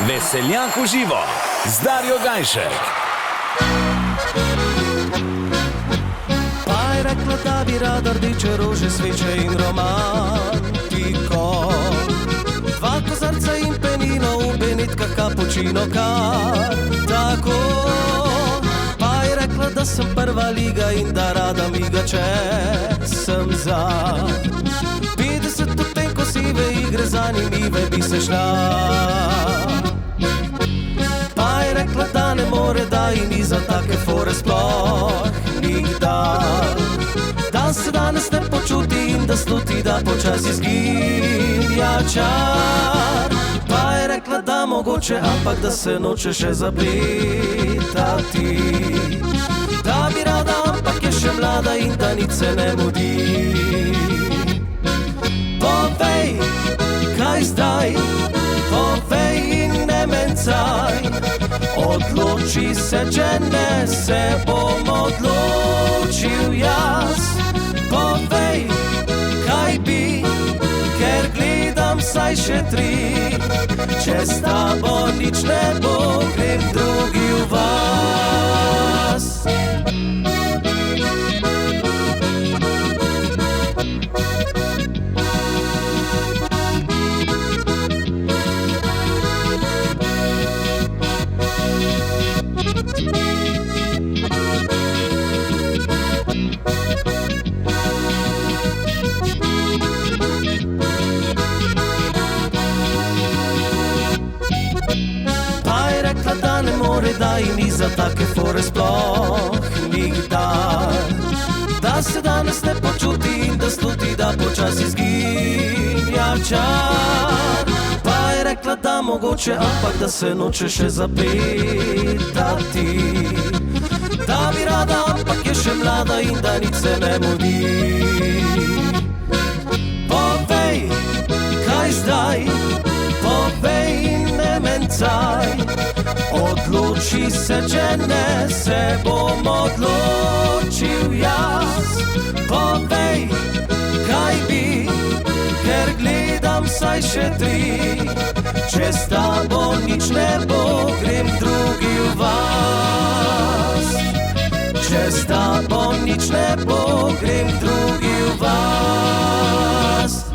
Veseljak v živo z Darjo Gajšek. Pa je rekla, da bi rada rdeče rože, sveče in romantiko. Dva kozarca in penino v Benetkah kapučino, kar tako. Pa je rekla, da sem prva liga in da rada miga, če sem za 50 odtenkov sive igre, zanimive bi se šla. Pa je rekla, da ne more, da ji ni za take fore sploh nikdar. Da se danes ne počuti in da sluti, da počasi zginja čar. Pa je rekla, da mogoče, ampak da se noče še zapletati. Da bi rada, ampak je še mlada in da nič se ne mudi. Povej, kaj zdaj, povej in ne mencaj. Odloči se, če ne, se bom odločil jaz. Povej, kaj bi, ker gledam saj še 3. Če s tabo nič ne bo, grem drugi v vas. Da ne more, da ji ni za take fore sploh nikdar. Da se danes ne počuti in da sluti, da počasi zginja čar. Pa je rekla, da mogoče, ampak da se noče še zapletati. Da bi rada, ampak je še mlada in da nič se ne mudi. Povej, kaj zdaj, povej in ne mencaj. Odloči se, če ne, se bom odločil jaz. Povej, kaj bi, ker gledam saj še 3. Če s tabo nič ne bo, grem drugi v vas. Če s tabo nič ne bo, grem drugi v vas.